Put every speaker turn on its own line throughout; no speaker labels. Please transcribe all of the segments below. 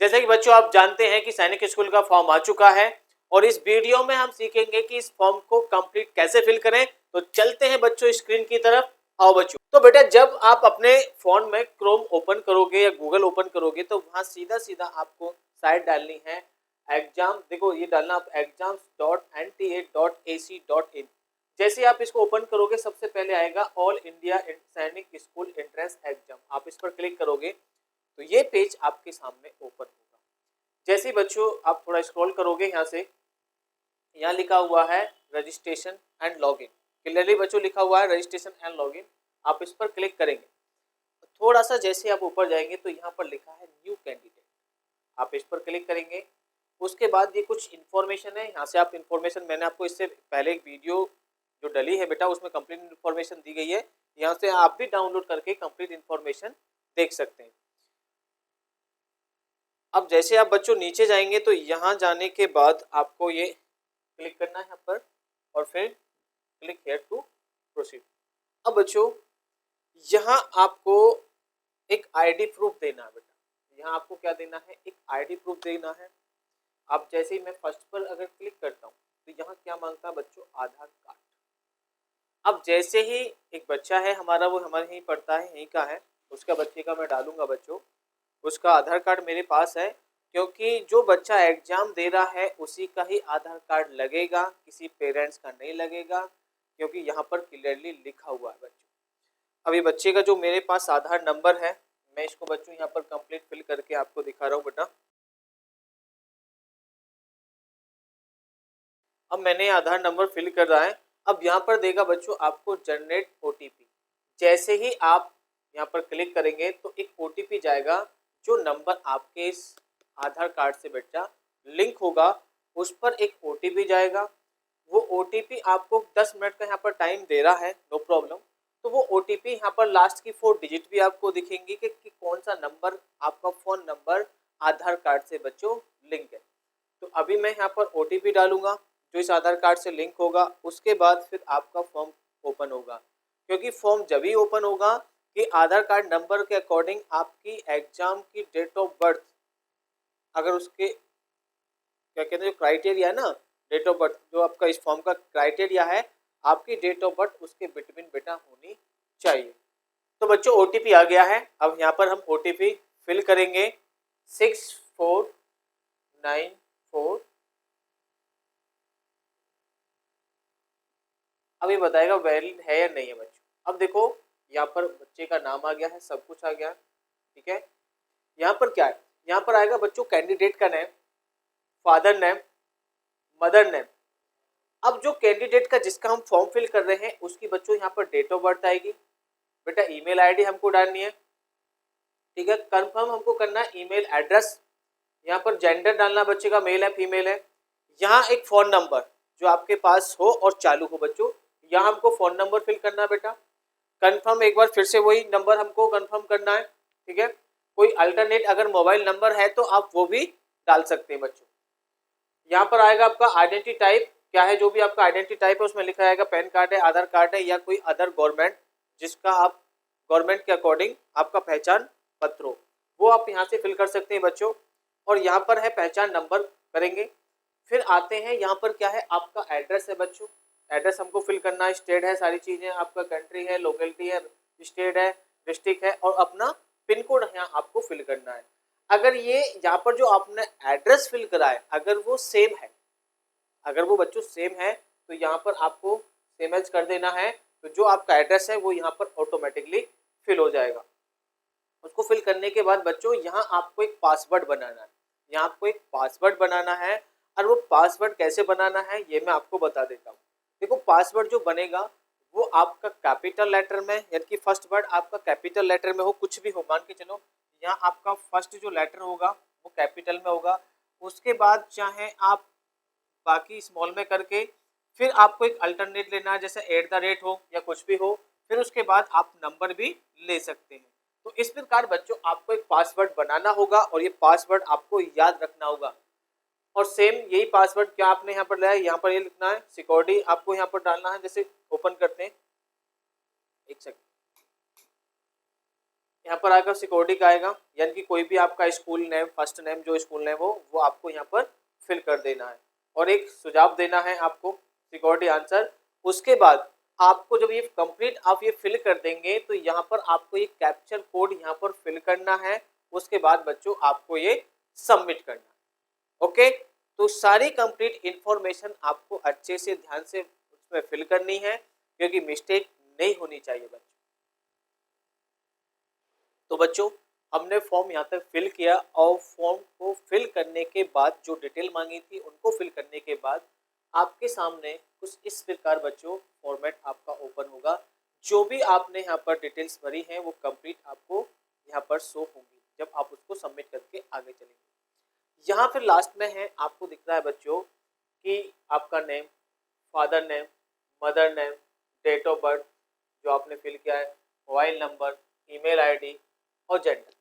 जैसे कि बच्चों आप जानते हैं कि सैनिक स्कूल का फॉर्म आ चुका है और इस वीडियो में हम सीखेंगे कि इस फॉर्म को कंप्लीट कैसे फिल करें। तो चलते हैं बच्चों स्क्रीन की तरफ, आओ बच्चों। तो बेटा जब आप अपने फोन में क्रोम ओपन करोगे या गूगल ओपन करोगे तो वहां सीधा सीधा आपको साइट डालनी है एग्जाम, देखो ये डालना आप exams.nta.ac.in। जैसे आप इसको ओपन करोगे सबसे पहले आएगा ऑल इंडिया सैनिक स्कूल एंट्रेंस एग्जाम, आप इस पर क्लिक करोगे तो ये पेज आपके सामने ओपन होगा। जैसे ही बच्चों आप थोड़ा स्क्रॉल करोगे यहाँ से, यहाँ लिखा हुआ है रजिस्ट्रेशन एंड लॉगिन, क्लियरली बच्चों लिखा हुआ है रजिस्ट्रेशन एंड लॉगिन, आप इस पर क्लिक करेंगे। थोड़ा सा जैसे आप ऊपर जाएंगे तो यहाँ पर लिखा है न्यू कैंडिडेट, आप इस पर क्लिक करेंगे। उसके बाद ये कुछ इन्फॉर्मेशन है, यहाँ से आप इन्फॉर्मेशन, मैंने आपको इससे पहले एक वीडियो जो डली है बेटा उसमें कंप्लीट इन्फॉर्मेशन दी गई है, यहाँ से आप भी डाउनलोड करके कंप्लीट इन्फॉर्मेशन देख सकते हैं। अब जैसे आप बच्चों नीचे जाएंगे तो यहाँ जाने के बाद आपको ये क्लिक करना है यहाँ पर और फिर क्लिक हेयर टू प्रोसीड। अब बच्चों यहाँ आपको एक आईडी प्रूफ देना है बेटा, यहाँ आपको क्या देना है, एक आईडी प्रूफ देना है। अब जैसे ही मैं फर्स्ट पर अगर क्लिक करता हूँ तो यहाँ क्या मांगता है बच्चों, आधार कार्ड। अब जैसे ही एक बच्चा है हमारा, वो हमारे यहीं पढ़ता है, यहीं का है, उसका बच्चे का मैं डालूंगा बच्चों, उसका आधार कार्ड मेरे पास है, क्योंकि जो बच्चा एग्जाम दे रहा है उसी का ही आधार कार्ड लगेगा, किसी पेरेंट्स का नहीं लगेगा, क्योंकि यहाँ पर क्लियरली लिखा हुआ है बच्चों। अभी बच्चे का जो मेरे पास आधार नंबर है, मैं इसको बच्चों यहाँ पर कंप्लीट फिल करके आपको दिखा रहा हूँ बेटा। अब मैंने आधार नंबर फिल कर रहा है। अब यहाँ पर देगा बच्चों आपको जनरेट ओटीपी। जैसे ही आप यहाँ पर क्लिक करेंगे तो एक ओटीपी जाएगा, जो नंबर आपके इस आधार कार्ड से बेटा लिंक होगा उस पर एक ओटीपी जाएगा। वो ओटीपी आपको 10 मिनट का यहाँ पर टाइम दे रहा है, नो प्रॉब्लम। तो वो ओटीपी यहाँ पर लास्ट की 4 डिजिट भी आपको दिखेंगी कि कौन सा नंबर आपका फोन नंबर आधार कार्ड से बच्चों लिंक है। तो अभी मैं यहाँ पर ओटीपी डालूंगा जो इस आधार कार्ड से लिंक होगा, उसके बाद फिर आपका फॉर्म ओपन होगा, क्योंकि फॉर्म जब ही ओपन होगा कि आधार कार्ड नंबर के अकॉर्डिंग आपकी एग्जाम की डेट ऑफ बर्थ, अगर उसके क्या कहते हैं जो क्राइटेरिया है ना, डेट ऑफ बर्थ जो आपका इस फॉर्म का क्राइटेरिया है, आपकी डेट ऑफ बर्थ उसके बिटवीन बेटा होनी चाहिए। तो बच्चों ओटीपी आ गया है, अब यहाँ पर हम ओटीपी फिल करेंगे 6494। अब ये बताएगा वैलिड है या नहीं है बच्चों। अब देखो यहाँ पर बच्चे का नाम आ गया है, सब कुछ आ गया, ठीक है। यहाँ पर क्या है, यहाँ पर आएगा बच्चों कैंडिडेट का name, father name, mother name. अब जो कैंडिडेट का जिसका हम फॉर्म फिल कर रहे हैं उसकी बच्चों यहाँ पर डेट ऑफ बर्थ आएगी, बेटा ईमेल आईडी हमको डालनी है, ठीक है। कंफर्म हमको करना है ईमेल एड्रेस, यहाँ पर जेंडर डालना बच्चे का मेल है फीमेल है। यहाँ एक फ़ोन नंबर जो आपके पास हो और चालू हो बच्चों, यहाँ हमको फ़ोन नंबर फिल करना है बेटा। कंफर्म एक बार फिर से वही नंबर हमको कंफर्म करना है, ठीक है। कोई अल्टरनेट अगर मोबाइल नंबर है तो आप वो भी डाल सकते हैं बच्चों। यहाँ पर आएगा आपका आइडेंटिटी टाइप, क्या है जो भी आपका आइडेंटिटी टाइप है उसमें लिखा जाएगा पैन कार्ड है, आधार कार्ड है या कोई अदर गवर्नमेंट, जिसका आप गवर्नमेंट के अकॉर्डिंग आपका पहचान पत्र हो, वो आप यहाँ से फिल कर सकते हैं बच्चों। और यहाँ पर है पहचान नंबर करेंगे। फिर आते हैं यहाँ पर क्या है, आपका एड्रेस है बच्चों, एड्रेस हमको फिल करना है, स्टेट है, सारी चीज़ें, आपका कंट्री है, लोकेलिटी है, स्टेट है, डिस्ट्रिक्ट है और अपना पिन कोड यहाँ आपको फिल करना है। अगर ये यहाँ पर जो आपने एड्रेस फिल करा है अगर वो सेम है, अगर वो बच्चों सेम है तो यहाँ पर आपको सेम एज कर देना है, तो जो आपका एड्रेस है वो यहाँ पर ऑटोमेटिकली फिल हो जाएगा। उसको फिल करने के बाद बच्चों यहाँ आपको एक पासवर्ड बनाना है, यहाँ आपको एक पासवर्ड बनाना है और वो पासवर्ड कैसे बनाना है ये मैं आपको बता देता हूँ। देखो पासवर्ड जो बनेगा वो आपका कैपिटल लेटर में, यानी कि फर्स्ट वर्ड आपका कैपिटल लेटर में हो, कुछ भी हो, मान के चलो यहाँ आपका फर्स्ट जो लेटर होगा वो कैपिटल में होगा, उसके बाद चाहे आप बाकी स्मॉल में करके फिर आपको एक अल्टरनेट लेना है, जैसे @ हो या कुछ भी हो, फिर उसके बाद आप नंबर भी ले सकते हैं। तो इस प्रकार बच्चों आपको एक पासवर्ड बनाना होगा और ये पासवर्ड आपको याद रखना होगा। और सेम यही पासवर्ड क्या आपने यहाँ पर लिया है, यहाँ पर ये लिखना है सिक्योरिटी आपको यहाँ पर डालना है। जैसे ओपन करते हैं, एक सेकंड, यहाँ पर आएगा सिक्योरिटी का आएगा, यानी कि कोई भी आपका स्कूल नेम, फर्स्ट नेम जो स्कूल नेम हो वो आपको यहाँ पर फिल कर देना है और एक सुझाव देना है आपको सिक्योरिटी आंसर। उसके बाद आपको जब ये कंप्लीट आप ये फिल कर देंगे तो यहाँ पर आपको ये कैप्चर कोड यहाँ पर फिल करना है। उसके बाद बच्चों आपको ये सबमिट करना है। ओके, तो सारी कंप्लीट इंफॉर्मेशन आपको अच्छे से ध्यान से उसमें फिल करनी है क्योंकि मिस्टेक नहीं होनी चाहिए बच्चों। तो बच्चों हमने फॉर्म यहाँ तक फिल किया और फॉर्म को फिल करने के बाद जो डिटेल मांगी थी उनको फिल करने के बाद आपके सामने कुछ इस प्रकार बच्चों फॉर्मेट आपका ओपन होगा। जो भी आपने यहाँ पर डिटेल्स भरी हैं वो कंप्लीट आपको यहाँ पर शो होंगी जब आप उसको सबमिट करके आगे चलेंगे। यहाँ फिर लास्ट में है आपको दिख रहा है बच्चों कि आपका name, father name, mother name, date of birth जो आपने फिल किया है, मोबाइल नंबर, ईमेल आईडी और जेंडर।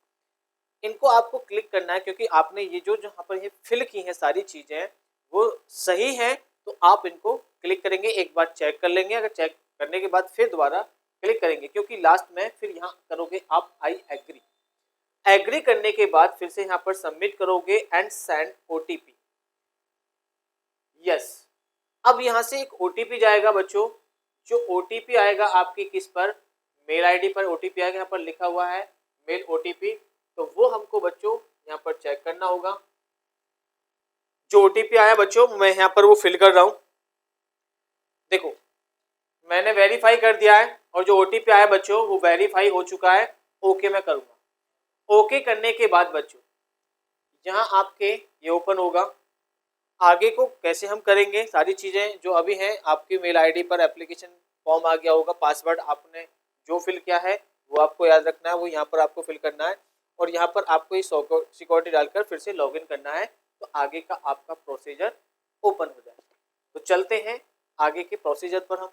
इनको आपको क्लिक करना है क्योंकि आपने ये जो जहाँ पर ये फिल की हैं सारी चीज़ें वो सही हैं, तो आप इनको क्लिक करेंगे, एक बार चेक कर लेंगे। अगर चेक करने के बाद फिर दोबारा क्लिक करेंगे क्योंकि लास्ट में फिर यहाँ करोगे आप आई एग्री। एग्री करने के बाद फिर से यहाँ पर सबमिट करोगे एंड सेंड ओटीपी। यस, अब यहाँ से एक ओटीपी जाएगा बच्चों। जो ओटीपी आएगा आपकी किस पर, मेल आईडी पर ओटीपी आएगा, यहाँ पर लिखा हुआ है मेल ओटीपी। तो वो हमको बच्चों यहाँ पर चेक करना होगा। जो ओटीपी आया बच्चों मैं यहाँ पर वो फिल कर रहा हूँ। देखो मैंने वेरीफाई कर दिया है और जो ओटीपी आया बच्चों वो वेरीफाई हो चुका है। ओके मैं करूँगा। ओके करने के बाद बच्चों यहाँ आपके ये ओपन होगा। आगे को कैसे हम करेंगे, सारी चीज़ें जो अभी हैं आपकी मेल आईडी पर एप्लीकेशन फॉर्म आ गया होगा। पासवर्ड आपने जो फिल किया है वो आपको याद रखना है, वो यहाँ पर आपको फिल करना है और यहाँ पर आपको ये सिक्योरिटी डालकर फिर से लॉगिन करना है। तो आगे का आपका प्रोसीजर ओपन हो जाएगा। तो चलते हैं आगे के प्रोसीजर पर हम।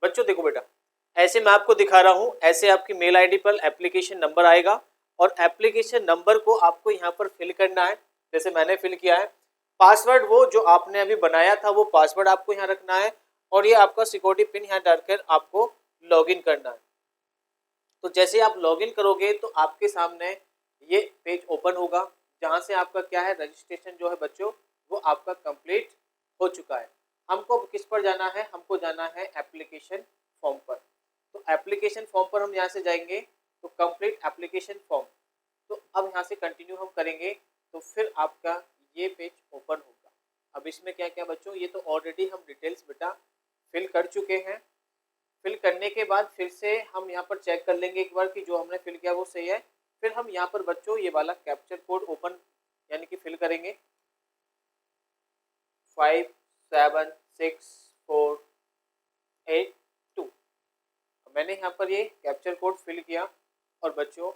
बच्चों देखो बेटा, ऐसे मैं आपको दिखा रहा हूँ, ऐसे आपकी मेल आईडी पर एप्लीकेशन नंबर आएगा और एप्लीकेशन नंबर को आपको यहाँ पर फिल करना है जैसे मैंने फिल किया है। पासवर्ड वो जो आपने अभी बनाया था वो पासवर्ड आपको यहाँ रखना है और ये आपका सिक्योरिटी पिन यहाँ डालकर आपको लॉगिन करना है। तो जैसे आप लॉगिन करोगे तो आपके सामने ये पेज ओपन होगा जहाँ से आपका क्या है रजिस्ट्रेशन जो है बच्चों वो आपका कंप्लीट हो चुका है। हमको किस पर जाना है, हमको जाना है एप्लीकेशन फॉर्म पर। तो एप्लीकेशन फॉर्म पर हम यहाँ से जाएंगे तो कंप्लीट एप्लीकेशन फॉर्म। तो अब यहाँ से कंटिन्यू हम करेंगे तो फिर आपका ये पेज ओपन होगा। अब इसमें क्या क्या बच्चों, ये तो ऑलरेडी हम डिटेल्स बेटा फिल कर चुके हैं। फिल करने के बाद फिर से हम यहाँ पर चेक कर लेंगे एक बार कि जो हमने फिल किया वो सही है। फिर हम यहाँ पर बच्चों ये वाला कैप्चर कोड ओपन यानी कि फिल करेंगे 576482। मैंने यहाँ पर ये कैप्चर कोड फिल किया और बच्चों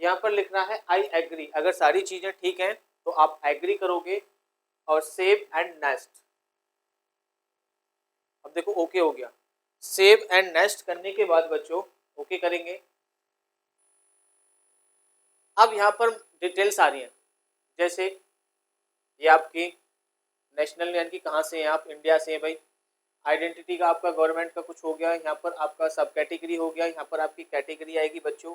यहाँ पर लिखना है आई एग्री। अगर सारी चीज़ें ठीक हैं तो आप एग्री करोगे और सेव एंड नेक्स्ट। अब देखो ओके हो गया। सेव एंड नेक्स्ट करने के बाद बच्चों ओके करेंगे। अब यहाँ पर डिटेल्स आ रही हैं जैसे ये आपकी नेशनल यानी कि कहाँ से हैं आप, इंडिया से हैं भाई। आइडेंटिटी का आपका गवर्नमेंट का कुछ हो गया, यहाँ पर आपका सब कैटेगरी हो गया, यहाँ पर आपकी कैटेगरी आएगी बच्चों,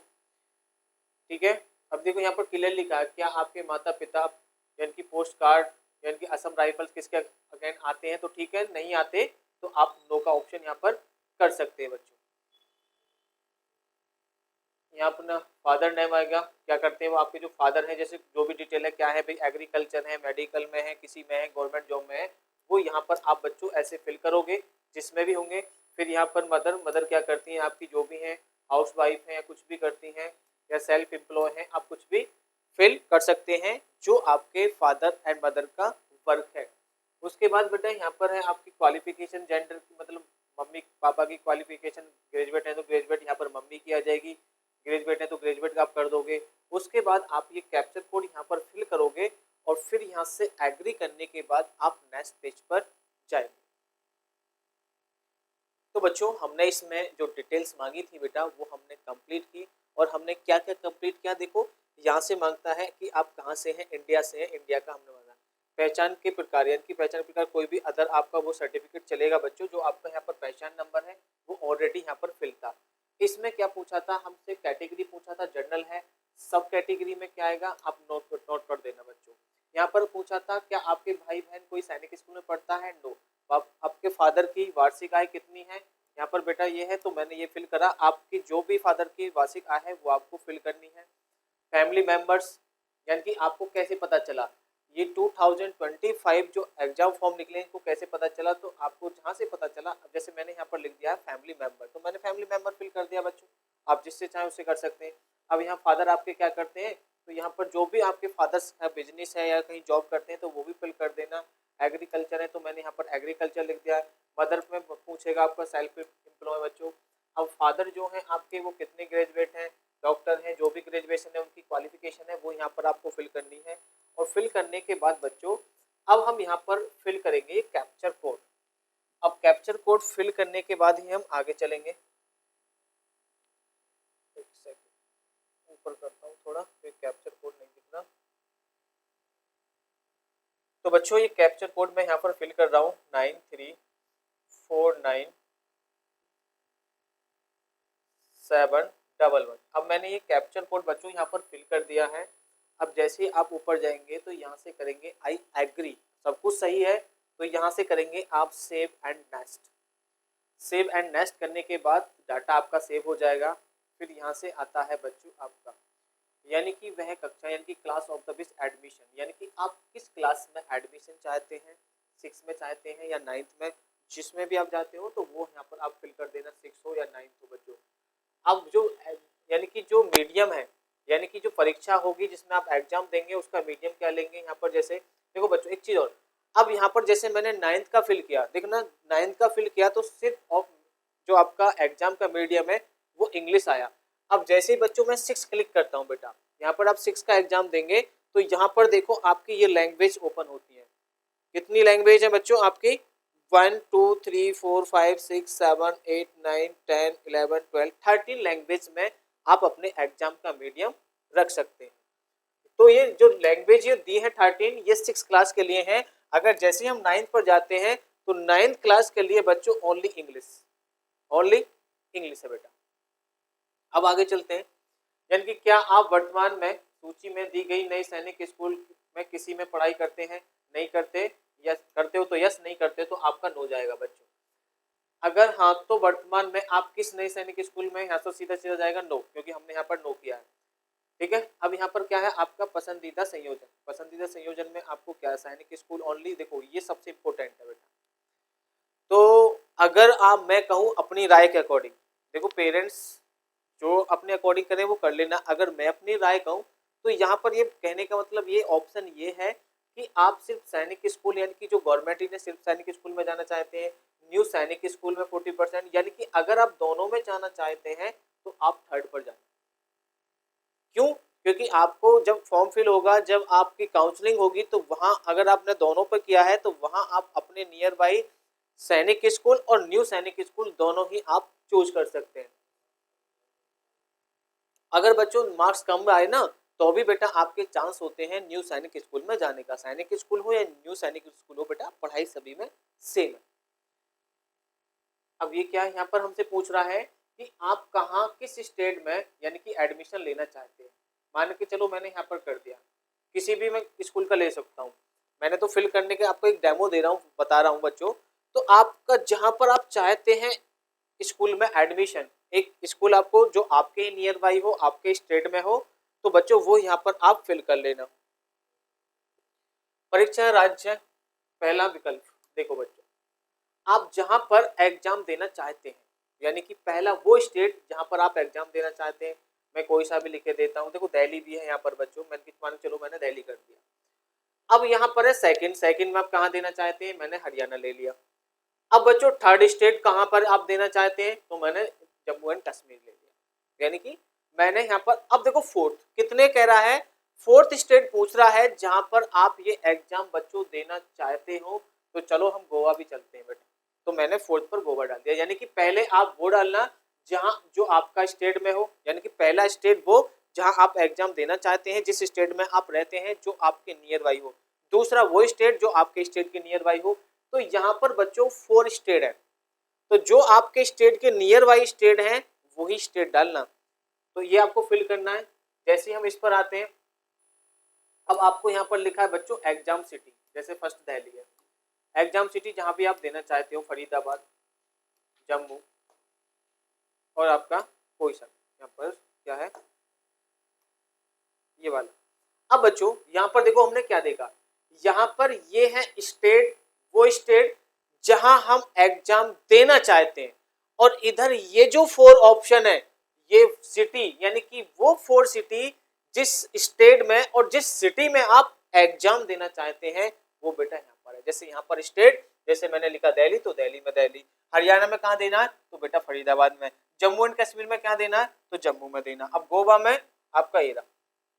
ठीक है। अब देखो यहाँ पर क्लियर लिखा है क्या आपके माता पिता यानी कि पोस्ट कार्ड यानी कि असम राइफल्स किसके अगेन आते हैं तो ठीक है, नहीं आते तो आप नो का ऑप्शन यहाँ पर कर सकते हैं बच्चों। यहाँ अपना फादर नेम आएगा, क्या करते हैं वो आपके जो फादर हैं, जैसे जो भी डिटेल है क्या है भाई, एग्रीकल्चर है, मेडिकल में है, किसी में है, गवर्नमेंट जॉब में है, वो यहाँ पर आप बच्चों ऐसे फिल करोगे जिसमें भी होंगे। फिर यहाँ पर मदर क्या करती हैं आपकी जो भी हैं, हाउस वाइफ हैं या कुछ भी करती हैं या सेल्फ एम्प्लॉय हैं, आप कुछ भी फिल कर सकते हैं जो आपके फादर एंड मदर का वर्क है। उसके बाद बेटा यहाँ पर है आपकी क्वालिफिकेशन, जेंडर मतलब मम्मी पापा की क्वालिफिकेशन, ग्रेजुएट है तो ग्रेजुएट यहाँ पर मम्मी की आ जाएगी, ग्रेजुएट है तो ग्रेजुएट आप कर दोगे। उसके बाद आप ये कैप्चर कोड यहाँ पर फिल करोगे और फिर यहाँ से एग्री करने के बाद आप नेक्स्ट पेज पर जाएंगे। तो बच्चों हमने इसमें जो डिटेल्स मांगी थी बेटा वो हमने कंप्लीट की और हमने क्या क्या कंप्लीट किया। देखो यहाँ से मांगता है कि आप कहाँ से हैं, इंडिया से हैं, इंडिया का हमने मांगा। पहचान के प्रकार यानी कि पहचान के प्रकार कोई भी अदर आपका वो सर्टिफिकेट चलेगा बच्चों। जो आपका यहाँ पर पहचान नंबर है वो ऑलरेडी यहाँ पर फिल था। इसमें क्या पूछा था हमसे, कैटेगरी पूछा था, जनरल है। सब कैटेगरी में क्या आएगा आप नोट कर देना बच्चों। यहाँ पर पूछा था क्या आपके भाई बहन कोई सैनिक स्कूल में पढ़ता है, नो। आपके फादर की वार्षिक आय कितनी है, यहाँ पर बेटा ये है, तो मैंने ये फिल करा। आपकी जो भी फादर की वार्षिक आय है वो आपको फिल करनी है। फैमिली मेंबर्स, यानी कि आपको कैसे पता चला ये 2025 जो एग्जाम फॉर्म निकले इनको कैसे पता चला, तो आपको जहाँ से पता चला, अब जैसे मैंने यहाँ पर लिख दिया फैमिली मेंबर, तो मैंने फैमिली मेंबर फिल कर दिया बच्चों। आप जिससे चाहें उससे कर सकते हैं। अब यहाँ फादर आपके क्या करते हैं, तो यहाँ पर जो भी आपके फादर्स का बिजनेस है या कहीं जॉब करते हैं तो वो भी फिल कर देना। एग्रीकल्चर है तो मैंने यहाँ पर एग्रीकल्चर लिख दिया। मदर में पूछेगा आपका सेल्फ एम्प्लॉय बच्चों। अब फादर जो है आपके वो कितने ग्रेजुएट हैं, डॉक्टर हैं, जो भी ग्रेजुएशन है उनकी क्वालिफिकेशन है वो यहाँ पर आपको फिल करनी है। और फिल करने के बाद बच्चों अब हम यहाँ पर फिल करेंगे कैप्चर कोड। अब कैप्चर कोड फिल करने के बाद ही हम आगे चलेंगे। एक सेकंड ऊपर करता हूँ थोड़ा, फिर कैप्चर कोड नहीं दिख रहा। तो बच्चों ये कैप्चर कोड मैं यहाँ पर फिल कर रहा हूँ 9349711। अब मैंने ये कैप्चर कोड बच्चों यहाँ पर फिल कर दिया है। अब जैसे आप ऊपर जाएंगे तो यहाँ से करेंगे आई एग्री, सब कुछ सही है, तो यहाँ से करेंगे आप save and next. Save and next करने के बाद डाटा आपका सेव हो जाएगा। फिर यहाँ से आता है बच्चों आपका यानी कि वह कक्षा, यानी कि class of the which admission, यानी कि आप किस क्लास में एडमिशन चाहते हैं, 6 में चाहते हैं या 9th में, जिसमें भी आप जाते हो तो वो यहाँ पर आप फिल कर देना, 6 हो या 9th हो बच्चों। अब जो यानी कि जो मीडियम है, यानी कि जो परीक्षा होगी जिसमें आप एग्जाम देंगे उसका मीडियम क्या लेंगे, यहाँ पर जैसे देखो बच्चों एक चीज और, अब यहाँ पर जैसे मैंने 9th का फिल किया, देखना 9th का फिल किया तो सिर्फ ऑफ जो आपका एग्जाम का मीडियम है वो इंग्लिश आया। अब जैसे ही बच्चों मैं 6 क्लिक करता हूँ बेटा, यहाँ पर आप 6 का एग्जाम देंगे तो यहाँ पर देखो आपकी ये लैंग्वेज ओपन होती है। कितनी लैंग्वेज है बच्चों आपकी, 1 2 3 4 5 6 7 8 9 10 11 12 13 लैंग्वेज में आप अपने एग्जाम का मीडियम रख सकते हैं। तो ये जो लैंग्वेज ये दी है 13 ये 6 क्लास के लिए है। अगर जैसे हम 9th पर जाते हैं तो 9th क्लास के लिए बच्चों ओनली इंग्लिश है बेटा। अब आगे चलते हैं, यानी कि क्या आप वर्तमान में सूची में दी गई नई सैनिक स्कूल में किसी में पढ़ाई करते हैं, नहीं करते, यस करते हो तो यस, नहीं करते तो आपका नो जाएगा बच्चों। अगर हाँ तो वर्तमान में आप किस नई सैनिक स्कूल में, यहाँ तो सीधा जाएगा नो, क्योंकि हमने यहाँ पर नो किया है। ठीक है, अब यहाँ पर क्या है आपका पसंदीदा संयोजन, पसंदीदा संयोजन में आपको क्या, सैनिक स्कूल ओनली, देखो ये सबसे इंपॉर्टेंट है बेटा। तो अगर आप मैं कहूँ अपनी राय के अकॉर्डिंग, देखो पेरेंट्स जो अपने अकॉर्डिंग करें वो कर लेना, अगर मैं अपनी राय कहूँ तो यहाँ पर ये कहने का मतलब ये ऑप्शन ये है कि आप सिर्फ सैनिक स्कूल, यानी कि जो गवर्नमेंट ने सिर्फ सैनिक स्कूल में जाना चाहते हैं, न्यू सैनिक स्कूल में 40%, यानी कि अगर आप दोनों में जाना चाहते हैं तो आप 3rd पर जाना। क्यों, क्योंकि आपको जब फॉर्म फिल होगा, जब आपकी काउंसलिंग होगी तो वहां अगर आपने दोनों पर किया है तो वहां आप अपने नियर बाई सैनिक स्कूल और न्यू सैनिक स्कूल दोनों ही आप चूज कर सकते हैं। अगर बच्चों मार्क्स कम आए ना तो भी बेटा आपके चांस होते हैं न्यू सैनिक स्कूल में जाने का। सैनिक स्कूल हो या न्यू सैनिक स्कूल हो बेटा, पढ़ाई सभी में सेम है। अब ये क्या यहाँ पर हमसे पूछ रहा है कि आप कहाँ किस स्टेट में यानी कि एडमिशन लेना चाहते हैं। मान के चलो मैंने यहाँ पर कर दिया, किसी भी मैं स्कूल का ले सकता हूँ, मैंने तो फिल करने के आपको एक डेमो दे रहा हूँ, बता रहा हूँ बच्चों। तो आपका जहाँ पर आप चाहते हैं स्कूल में एडमिशन, एक स्कूल आपको जो आपके नियर बाई हो, आपके स्टेट में हो, तो बच्चों वो यहाँ पर आप फिल कर लेना। परीक्षा राज्य पहला विकल्प, देखो बच्चों आप जहां पर एग्जाम देना चाहते हैं, यानी कि पहला वो स्टेट जहां पर आप एग्जाम देना चाहते हैं, मैं कोई सा भी लिख के देता हूं, देखो दिल्ली भी है यहाँ पर बच्चों, मैंने मान चलो मैंने दिल्ली कर दिया। अब यहाँ पर है सेकंड में आप कहाँ देना चाहते हैं, मैंने हरियाणा ले लिया। अब बच्चों 3rd स्टेट कहाँ पर आप देना चाहते हैं, तो मैंने जम्मू एंड कश्मीर ले लिया। यानी कि मैंने यहाँ पर, अब देखो 4th कितने कह रहा है, 4th स्टेट पूछ रहा है जहां पर आप ये एग्जाम बच्चों देना चाहते हो। तो चलो हम गोवा भी चलते हैं बेटा, तो मैंने 4th पर गोवा डाल दिया। यानी कि पहले आप वो डालना जहां जो आपका स्टेट में हो, यानी कि पहला स्टेट वो जहां आप एग्जाम देना चाहते हैं, जिस स्टेट में आप रहते हैं, जो आपके नियर बाई हो। दूसरा वो स्टेट जो आपके स्टेट के नियर बाई हो। तो यहाँ पर बच्चों 4 स्टेट है, तो जो आपके स्टेट के नियर बाई स्टेट हैं वही स्टेट डालना। तो ये आपको फिल करना है। जैसे ही हम इस पर आते हैं, अब आपको यहाँ पर लिखा है बच्चों एग्जाम सिटी, जैसे फर्स्ट दिल्ली है, एग्जाम सिटी जहाँ भी आप देना चाहते हो, फरीदाबाद, जम्मू और आपका पोजीशन यहाँ पर क्या है, ये वाला। अब बच्चों यहाँ पर देखो हमने क्या देखा, यहाँ पर ये है स्टेट, वो स्टेट जहां हम एग्जाम देना चाहते हैं, और इधर ये जो 4 ऑप्शन है ये सिटी, यानी कि वो 4 सिटी जिस स्टेट में और जिस सिटी में आप एग्जाम देना चाहते हैं वो बेटा यहाँ पर है। जैसे यहाँ पर स्टेट, जैसे मैंने लिखा दिल्ली तो दिल्ली में दिल्ली, हरियाणा में कहाँ देना है तो बेटा फरीदाबाद में, जम्मू एंड कश्मीर में क्या देना है तो जम्मू में देना, अब गोवा में आपका ये रहा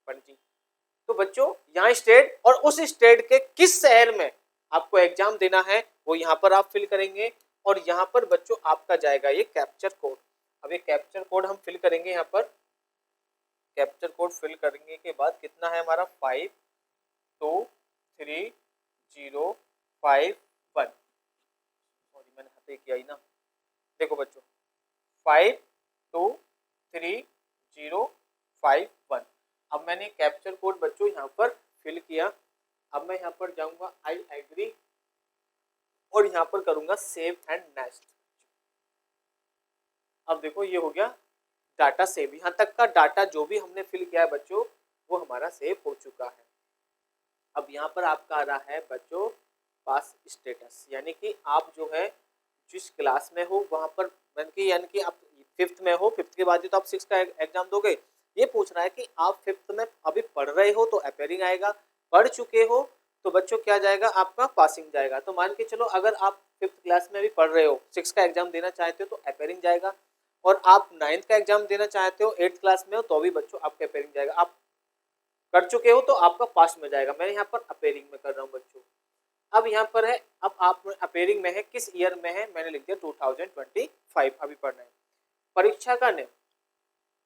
पणजी। तो बच्चों यहाँ स्टेट और उस स्टेट के किस शहर में आपको एग्जाम देना है वो यहाँ पर आप फिल करेंगे, और यहाँ पर बच्चों आपका जाएगा ये कैप्चर कोड। अब ये कैप्चर कोड हम फिल करेंगे, यहाँ पर कैप्चर कोड फिल करने के बाद कितना है हमारा 523051, सॉरी मैंने हाथे किया ही ना, देखो बच्चों 523051। अब मैंने कैप्चर कोड बच्चों यहाँ पर फिल किया। अब मैं यहाँ पर जाऊंगा आई एग्री और यहाँ पर करूंगा सेव एंड नेक्स्ट। अब देखो ये हो गया डाटा सेव, यहाँ तक का डाटा जो भी हमने फिल किया है बच्चों वो हमारा सेव हो चुका है। अब यहाँ पर आपका आ रहा है बच्चों पास स्टेटस, यानी कि आप जो है जिस क्लास में हो वहाँ पर, यानी कि आप 5th में हो, 5th के बाद ही तो आप 6th का एग्जाम दोगे। ये पूछ रहा है कि आप 5th में अभी पढ़ रहे हो तो अपेयरिंग आएगा, पढ़ चुके हो तो बच्चों क्या जाएगा आपका पासिंग जाएगा। तो मान के चलो अगर आप 5th क्लास में भी पढ़ रहे हो, 6 का एग्जाम देना चाहते हो तो अपेयरिंग जाएगा, और आप 9th का एग्जाम देना चाहते हो 8th क्लास में हो तो भी बच्चों आपका अपेयरिंग जाएगा। आप कर चुके हो तो आपका पास में जाएगा। मैं यहाँ पर अपेयरिंग में कर रहा हूँ बच्चों। अब यहाँ पर है, अब आप अपेयरिंग में है, किस ईयर में है, मैंने लिख दिया 2025 अभी पढ़ना है। परीक्षा का नेम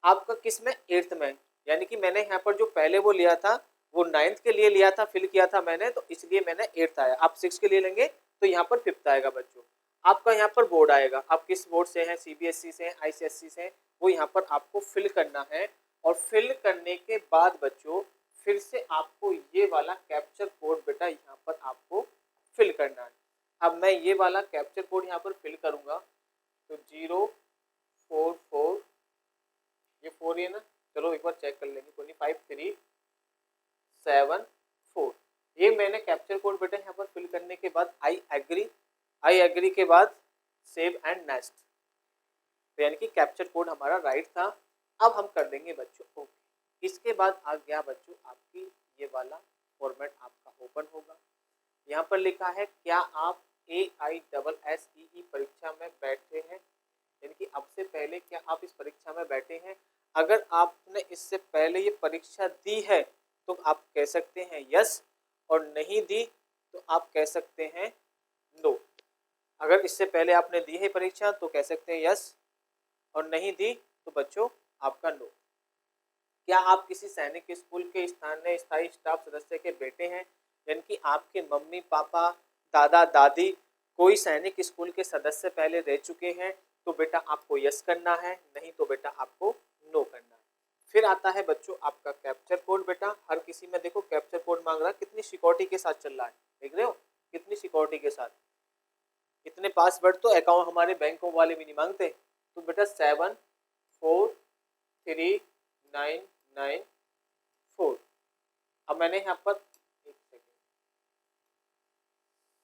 आपका किस में 8th में, यानी कि मैंने यहाँ पर जो पहले वो लिया था वो 9th के लिए लिया था, फिल किया था मैंने, तो इसलिए मैंने 8th आया। आप 6 के लिए लेंगे तो यहाँ पर 5th आएगा बच्चों। आपका यहाँ पर बोर्ड आएगा, आप किस बोर्ड से हैं, सीबीएसई से हैं, आईसीएसई से हैं, वो यहाँ पर आपको फिल करना है। और फिल करने के बाद बच्चों फिर से आपको ये वाला कैप्चर कोड बेटा यहाँ पर आपको फिल करना है। अब मैं ये वाला कैप्चर कोड यहाँ पर फिल करूंगा तो 044, ये 4 है ना, चलो एक बार चेक कर लेंगे, 25774। ये मैंने कैप्चर कोड बेटा यहाँ पर फिल करने के बाद आई एग्री के बाद सेव एंड नेक्स्ट, तो यानी कि कैप्चर कोड हमारा राइट था। अब हम कर देंगे बच्चों ओके। इसके बाद आ गया बच्चों आपकी ये वाला फॉर्मेट आपका ओपन होगा। यहाँ पर लिखा है क्या आप AISSEE परीक्षा में बैठे हैं, यानी कि अब से पहले क्या आप इस परीक्षा में बैठे हैं। अगर आपने इससे पहले ये परीक्षा दी है तो आप कह सकते हैं यस, और नहीं दी तो आप कह सकते हैं नो। अगर इससे पहले आपने दी है परीक्षा तो कह सकते हैं यस, और नहीं दी तो बच्चों आपका नो। क्या आप किसी सैनिक स्कूल के स्थायी स्टाफ सदस्य के बेटे हैं, यानी कि आपके मम्मी पापा दादा दादी कोई सैनिक स्कूल के सदस्य पहले रह चुके हैं तो बेटा आपको यस करना है, नहीं तो बेटा आपको नो करना है। फिर आता है बच्चों आपका कैप्चर कोड। बेटा हर किसी में देखो कैप्चर कोड मांग रहा है, कितनी सिक्योरिटी के साथ चल रहा है, देख रहे हो कितनी सिक्योरिटी के साथ। इतने पासवर्ड तो अकाउंट हमारे बैंकों वाले भी नहीं मांगते। तो बेटा 743994। अब मैंने यहाँ पर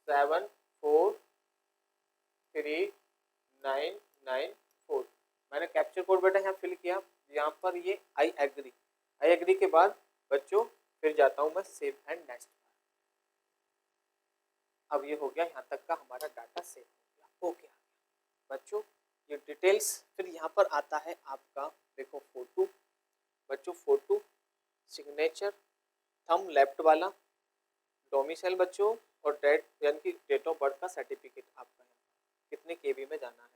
743994 मैंने कैप्चर कोड बेटा यहाँ फिल किया। यहाँ पर ये आई एग्री के बाद बच्चों फिर जाता हूँ मैं सेव एंड नेक्स्ट। अब ये हो गया, यहाँ तक का हमारा डाटा सेव हो गया, ओके। बच्चों ये डिटेल्स, फिर यहाँ पर आता है आपका देखो फोटो बच्चों, फोटो, सिग्नेचर, थंब लेफ्ट वाला, डोमिसाइल बच्चों, और डेट यानी कि डेट ऑफ बर्थ का सर्टिफिकेट आपका है, कितने केबी में जाना है।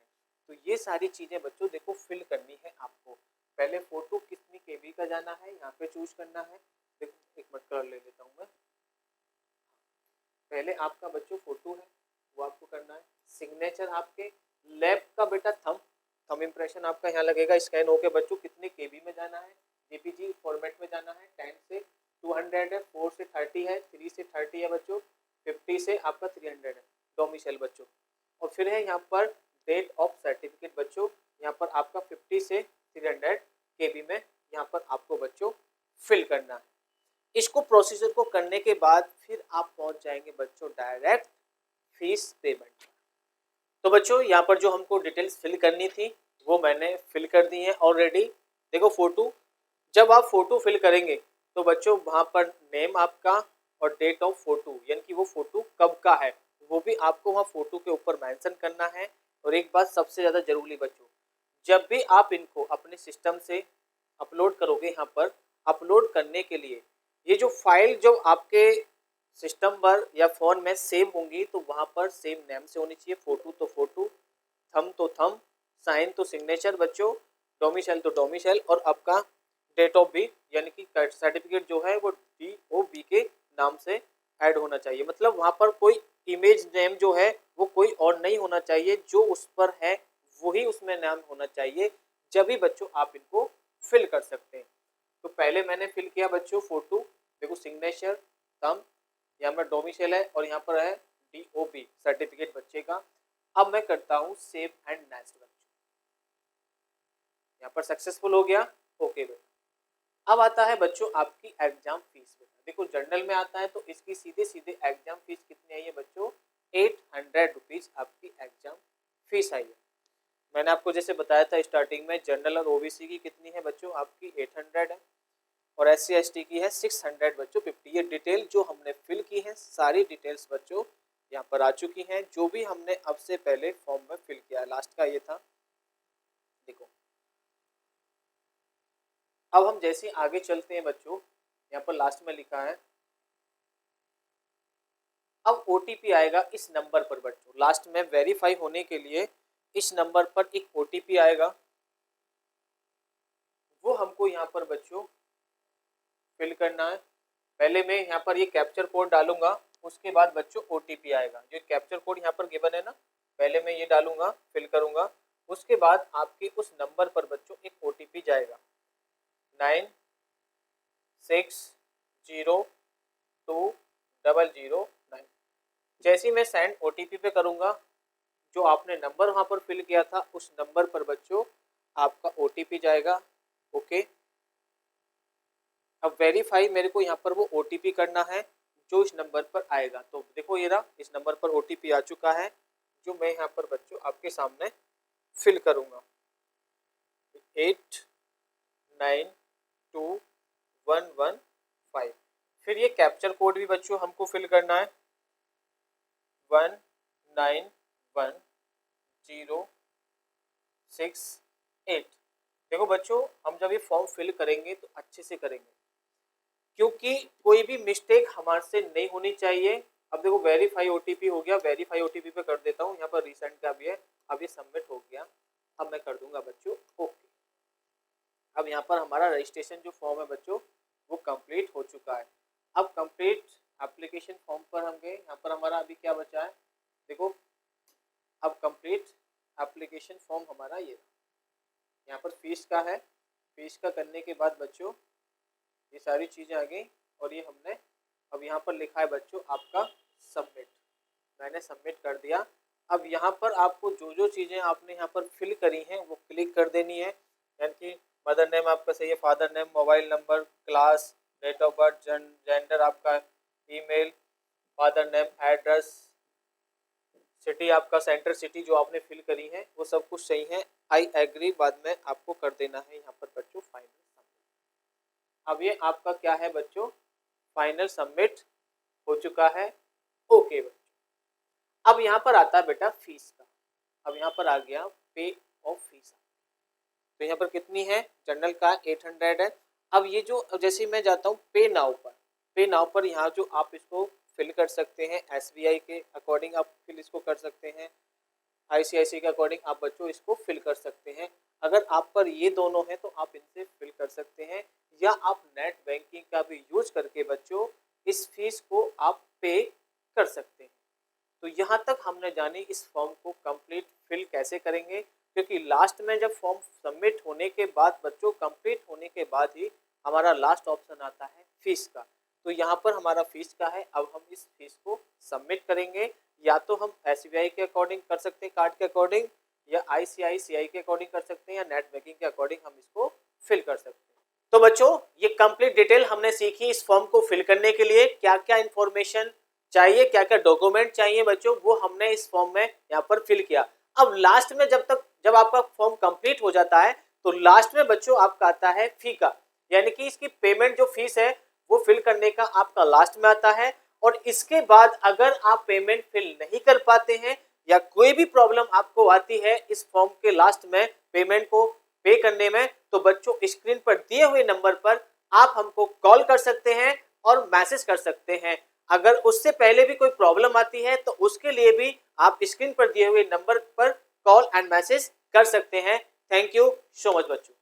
तो ये सारी चीज़ें बच्चों देखो फिल करनी है आपको। पहले फोटो कितनी केबी का जाना है यहाँ पे चूज करना है। देखो एक मिनट कर ले लेता हूँ मैं। पहले आपका बच्चों फोटो है वो आपको करना है। सिग्नेचर आपके लेफ्ट का बेटा थंब इम्प्रेशन आपका यहाँ लगेगा, स्कैन होके बच्चों कितने केबी में जाना है, जेपीजी फॉर्मेट में जाना है, 10 से 200 है, 4 से 30 है, 3 से 30 है बच्चों, 50 से आपका 300 है डोमिसाइल बच्चों। और फिर है यहाँ पर डेट ऑफ सर्टिफिकेट बच्चों, यहाँ पर आपका 50 से 300 केबी में यहाँ पर आपको बच्चों फिल करना है। इसको प्रोसीजर को करने के बाद फिर आप पहुंच जाएंगे बच्चों डायरेक्ट फीस पेमेंट। तो बच्चों यहाँ पर जो हमको डिटेल्स फिल करनी थी वो मैंने फिल कर दी है ऑलरेडी। देखो फोटो, जब आप फोटो फिल करेंगे तो बच्चों वहाँ पर नेम आपका और डेट ऑफ फोटो, यानी कि वो फोटो कब का है वो भी आपको वहाँ फोटो के ऊपर मेंशन करना है। और एक बात सबसे ज़्यादा जरूरी बच्चों, जब भी आप इनको अपने सिस्टम से अपलोड करोगे, यहाँ पर अपलोड करने के लिए ये जो फाइल जो आपके सिस्टम पर या फ़ोन में सेव होंगी तो वहाँ पर सेम नेम से होनी चाहिए, फोटो तो फोटो, थंब तो थंब, साइन तो सिग्नेचर बच्चों, डोमिसाइल तो डोमिसाइल, और आपका डेट ऑफ बर्थ यानी कि सर्टिफिकेट जो है वो DOB के नाम से ऐड होना चाहिए। मतलब वहाँ पर कोई इमेज नेम जो है वो कोई और नहीं होना चाहिए, जो उस पर है वही उसमें नाम होना चाहिए, जब भी बच्चों आप इनको फिल कर सकते हैं। तो पहले मैंने फिल किया बच्चों फोटो, देखो सिग्नेचर, थंब, यहाँ पर डोमिसाइल है और यहाँ पर है DOB सर्टिफिकेट बच्चे का। अब मैं करता हूँ सेव एंड नेक्स्ट बच्चों, यहाँ पर सक्सेसफुल हो गया, ओके बेटा। अब आता है बच्चों आपकी एग्जाम फीस। बेटा देखो जर्नल में आता है तो इसकी सीधे सीधे एग्जाम फीस कितनी आई है बच्चों, 800 रुपीज आपकी एग्जाम फीस आई है। मैंने आपको जैसे बताया था स्टार्टिंग में, जनरल और OBC की कितनी है बच्चों आपकी 800 है, और SC ST की है 600 बच्चों 50। ये डिटेल जो हमने फिल की है सारी डिटेल्स बच्चों यहाँ पर आ चुकी हैं, जो भी हमने अब से पहले फॉर्म में फिल किया है। लास्ट का ये था, देखो अब हम जैसे आगे चलते हैं बच्चों, यहाँ पर लास्ट में लिखा है अब OTP आएगा इस नंबर पर बच्चों। लास्ट में वेरीफाई होने के लिए इस नंबर पर एक OTP आएगा, वो हमको यहाँ पर बच्चों फिल करना है। पहले मैं यहाँ पर ये कैप्चर कोड डालूंगा, उसके बाद बच्चों OTP आएगा। जो कैप्चर कोड यहाँ पर गिवन है ना, पहले मैं ये डालूंगा, फिल करूंगा, उसके बाद आपके उस नंबर पर बच्चों एक OTP जाएगा 96020009। जैसे ही मैं सेंड OTP पे करूंगा, जो आपने नंबर वहां पर फिल किया था उस नंबर पर बच्चों आपका OTP जाएगा, ओके। अब वेरीफाई मेरे को यहाँ पर वो OTP करना है जो इस नंबर पर आएगा। तो देखो ये रहा, इस नंबर पर OTP आ चुका है, जो मैं यहाँ पर बच्चों आपके सामने फिल करूंगा 892115। फिर ये कैप्चर कोड भी बच्चों हमको फिल करना है 191068। देखो बच्चों हम जब ये फॉर्म फिल करेंगे तो अच्छे से करेंगे, क्योंकि कोई भी मिस्टेक हमारे से नहीं होनी चाहिए। अब देखो वेरीफाई OTP हो गया, वेरीफाई OTP पे कर देता हूँ, यहाँ पर रिसेंट का भी है, अब ये सबमिट हो गया। अब मैं कर दूंगा बच्चों ओके। अब यहाँ पर हमारा रजिस्ट्रेशन जो फॉर्म है बच्चों वो कंप्लीट हो चुका है। अब कंप्लीट एप्लीकेशन फॉर्म पर हम गए, यहाँ पर हमारा अभी क्या बचा है देखो, अब कंप्लीट एप्लीकेशन फॉर्म हमारा ये यहाँ पर फीस का है। फीस का करने के बाद बच्चों ये सारी चीज़ें आ गई, और ये हमने अब यहाँ पर लिखा है बच्चों आपका सबमिट, मैंने सबमिट कर दिया। अब यहाँ पर आपको जो जो चीज़ें आपने यहाँ पर फिल करी हैं वो क्लिक कर देनी है, यानी कि मदर नेम आपका सही है, father name, mobile number, class, date of birth, gender आपका, email, father name, address, city आपका, सेंटर सिटी जो आपने फिल करी है वो सब कुछ सही है। आई एग्री बाद में आपको कर देना है यहाँ पर बच्चों फाइनल सबमिट। अब ये आपका क्या है बच्चों, फाइनल सबमिट हो चुका है, ओके बच्चों। अब यहाँ पर आता है बेटा फीस का। अब यहाँ पर आ गया पे ऑफ फीस, तो यहाँ पर कितनी है, जनरल का 800 है। अब ये जो जैसे मैं जाता हूँ पे नाउ पर, पे नाउ पर यहाँ जो आप इसको फिल कर सकते हैं, SBI के अकॉर्डिंग आप फिल इसको कर सकते हैं, ICICI के अकॉर्डिंग आप बच्चों इसको फिल कर सकते हैं। अगर आप पर ये दोनों हैं तो आप इनसे फिल कर सकते हैं, या आप नेट बैंकिंग का भी यूज करके बच्चों इस फीस को आप पे कर सकते हैं। तो यहाँ तक हमने जानी इस फॉर्म को कंप्लीट फिल कैसे करेंगे। क्योंकि लास्ट में जब फॉर्म सबमिट होने के बाद बच्चों कंप्लीट होने के बाद ही हमारा लास्ट ऑप्शन आता है फीस का। तो यहाँ पर हमारा फीस का है, अब हम इस फीस को सबमिट करेंगे। या तो हम SBI के अकॉर्डिंग कर सकते हैं, कार्ड के अकॉर्डिंग, या ICICI के अकॉर्डिंग कर सकते हैं, या नेट बैंकिंग के अकॉर्डिंग हम इसको फिल कर सकते हैं। तो बच्चों ये कंप्लीट डिटेल हमने सीखी इस फॉर्म को फिल करने के लिए क्या क्या इंफॉर्मेशन चाहिए, क्या क्या डॉक्यूमेंट चाहिए बच्चों, वो हमने इस फॉर्म में यहाँ पर फिल किया। अब लास्ट में जब आपका फॉर्म कंप्लीट हो जाता है तो लास्ट में बच्चों आपका आता है फी का, यानी कि इसकी पेमेंट जो फीस है वो फिल करने का आपका लास्ट में आता है। और इसके बाद अगर आप पेमेंट फिल नहीं कर पाते हैं या कोई भी प्रॉब्लम आपको आती है इस फॉर्म के लास्ट में पेमेंट को पे करने में, तो बच्चों स्क्रीन पर दिए हुए नंबर पर आप हमको कॉल कर सकते हैं और मैसेज कर सकते हैं। अगर उससे पहले भी कोई प्रॉब्लम आती है तो उसके लिए भी आप स्क्रीन पर दिए हुए नंबर पर कॉल एंड मैसेज कर सकते हैं। थैंक यू सो मच बच्चों।